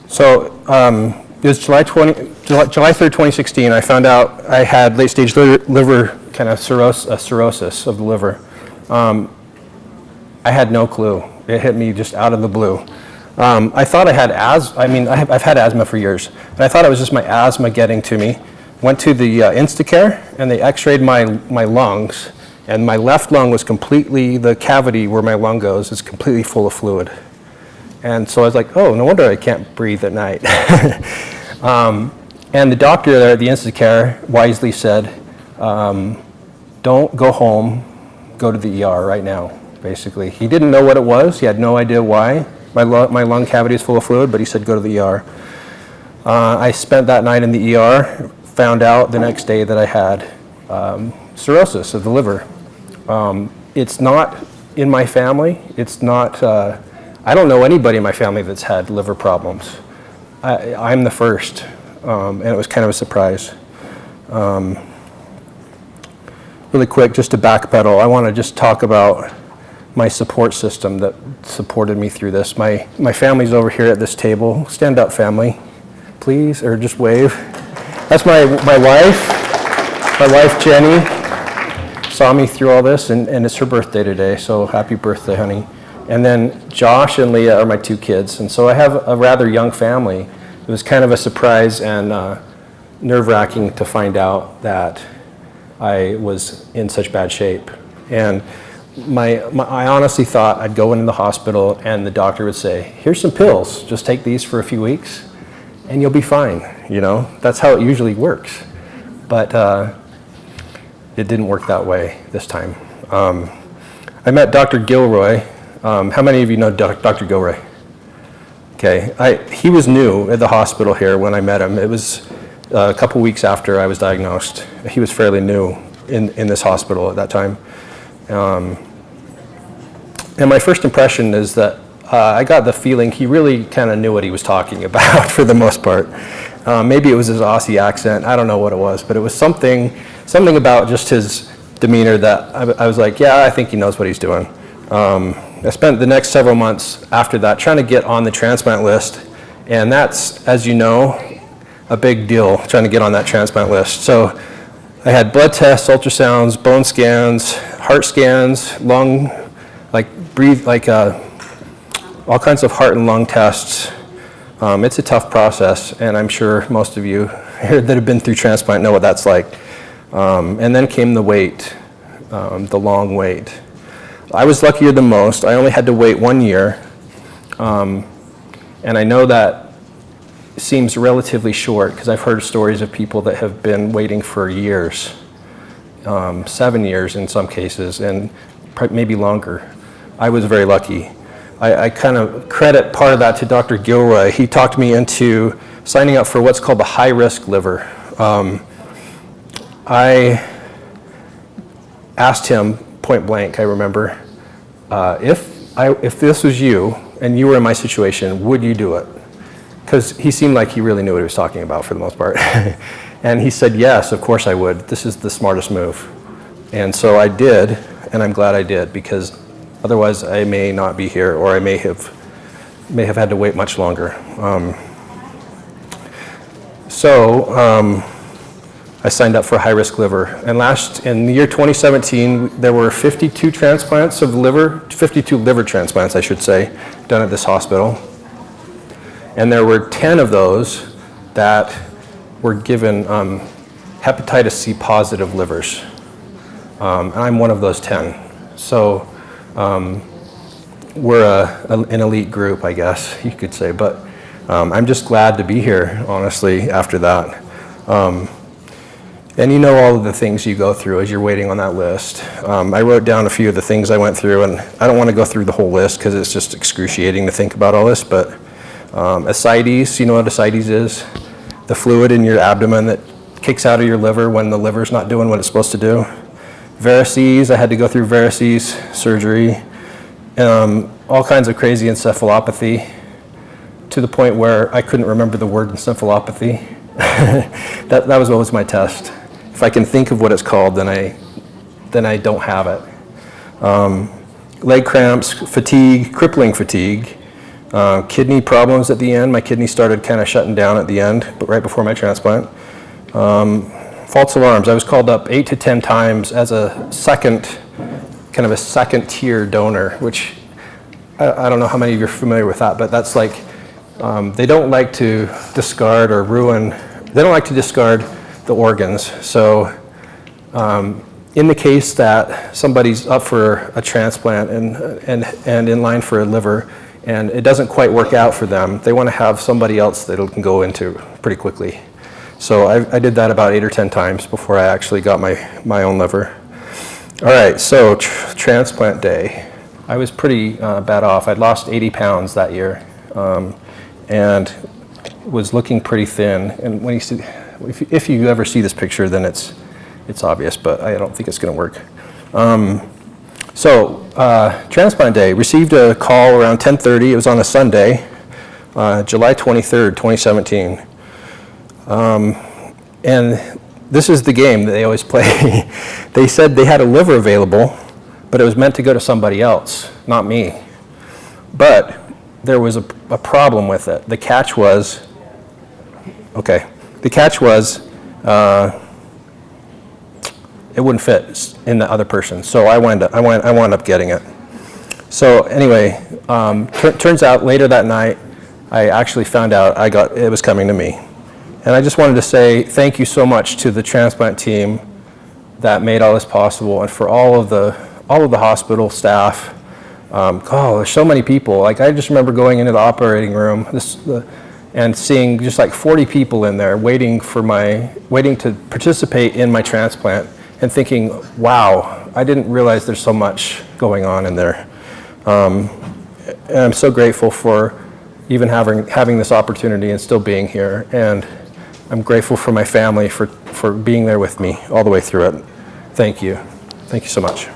So it was July 3rd, 2016. I found out I had late-stage liver kind of cirrhosis of the liver. I had no clue. It hit me just out of the blue. I thought I had asthma. I mean, I've had asthma for years, and I thought it was just my asthma getting to me. Went to the Instacare, and they x-rayed my lungs, and my left lung was completely, the cavity where my lung goes is completely full of fluid. And so I was like, oh, no wonder I can't breathe at night. And the doctor there at the Instacare wisely said, don't go home, go to the ER right now, basically. He didn't know what it was. He had no idea why. My lung cavity is full of fluid, but he said go to the ER. I spent that night in the ER, found out the next day that I had cirrhosis of the liver. It's not in my family. It's not, I don't know anybody in my family that's had liver problems. I'm the first, and it was kind of a surprise. Really quick, just to backpedal, I want to just talk about my support system that supported me through this. My family's over here at this table. Stand up, family, please, or just wave. That's my wife Jenny saw me through all this, and it's her birthday today, so happy birthday, honey. And then Josh and Leah are my two kids, and so I have a rather young family. It was kind of a surprise and nerve-wracking to find out that I was in such bad shape. And I honestly thought I'd go into the hospital and the doctor would say, here's some pills, just take these for a few weeks and you'll be fine, you know? That's how it usually works. But it didn't work that way this time. I met Dr. Gilroy. How many of you know Dr. Gilroy? Okay, he was new at the hospital here when I met him. It was a couple weeks after I was diagnosed. He was fairly new in this hospital at that time. And my first impression is that I got the feeling he really kind of knew what he was talking about for the most part. Maybe it was his Aussie accent, I don't know what it was, but it was something about just his demeanor that I was like, yeah, I think he knows what he's doing. I spent the next several months after that trying to get on the transplant list, and that's, as you know, a big deal trying to get on that transplant list. So I had blood tests, ultrasounds, bone scans, heart scans, lung, all kinds of heart and lung tests. It's a tough process, and I'm sure most of you here that have been through transplant know what that's like. And then came the wait, the long wait. I was luckier than most. I only had to wait 1 year, and I know that seems relatively short because I've heard stories of people that have been waiting for years, 7 years in some cases, and maybe longer. I was very lucky. I kind of credit part of that to Dr. Gilroy. He talked me into signing up for what's called the high-risk liver. I asked him point blank, I remember, if this was you and you were in my situation, would you do it? Because he seemed like he really knew what he was talking about for the most part. And he said, yes, of course I would. This is the smartest move. And so I did, and I'm glad I did, because otherwise I may not be here, or I may have had to wait much longer. I signed up for high-risk liver. And in the year 2017, there were 52 transplants of liver, 52 liver transplants, I should say, done at this hospital. And there were 10 of those that were given hepatitis C positive livers. And I'm one of those 10. So we're an elite group, I guess you could say. But I'm just glad to be here, honestly, after that. And you know all of the things you go through as you're waiting on that list. I wrote down a few of the things I went through, and I don't want to go through the whole list because it's just excruciating to think about all this, but ascites, you know what ascites is? The fluid in your abdomen that kicks out of your liver when the liver's not doing what it's supposed to do. Varices, I had to go through varices surgery. All kinds of crazy encephalopathy, to the point where I couldn't remember the word encephalopathy. That was always my test. If I can think of what it's called, then I don't have it. Leg cramps, fatigue, crippling fatigue, Kidney problems at the end. My kidney started kind of shutting down at the end, but right before my transplant. False alarms. I was called up 8 to 10 times as a second tier donor, which I don't know how many of you are familiar with that, but that's like, they don't like to discard or ruin, they don't like to discard the organs. So in the case that somebody's up for a transplant and in line for a liver, and it doesn't quite work out for them, they want to have somebody else that it can go into pretty quickly. So I did that about 8 or 10 times before I actually got my own liver. All right, so transplant day. I was pretty bad off. I'd lost 80 pounds that year and was looking pretty thin. And when you see, if you ever see this picture, then it's obvious, but I don't think it's going to work. Transplant day, received a call around 10:30. It was on a Sunday, July 23rd, 2017. And this is the game that they always play. They said they had a liver available, but it was meant to go to somebody else, not me. But there was a problem with it. The catch was, it wouldn't fit in the other person. So I wound up getting it. So anyway, turns out later that night, I actually found out it was coming to me. And I just wanted to say thank you so much to the transplant team that made all this possible, and for all of the hospital staff. There's so many people. Like, I just remember going into the operating room and seeing just like 40 people in there waiting to participate in my transplant, and thinking, wow, I didn't realize there's so much going on in there. And I'm so grateful for even having this opportunity and still being here. And I'm grateful for my family for being there with me all the way through it. Thank you. Thank you so much.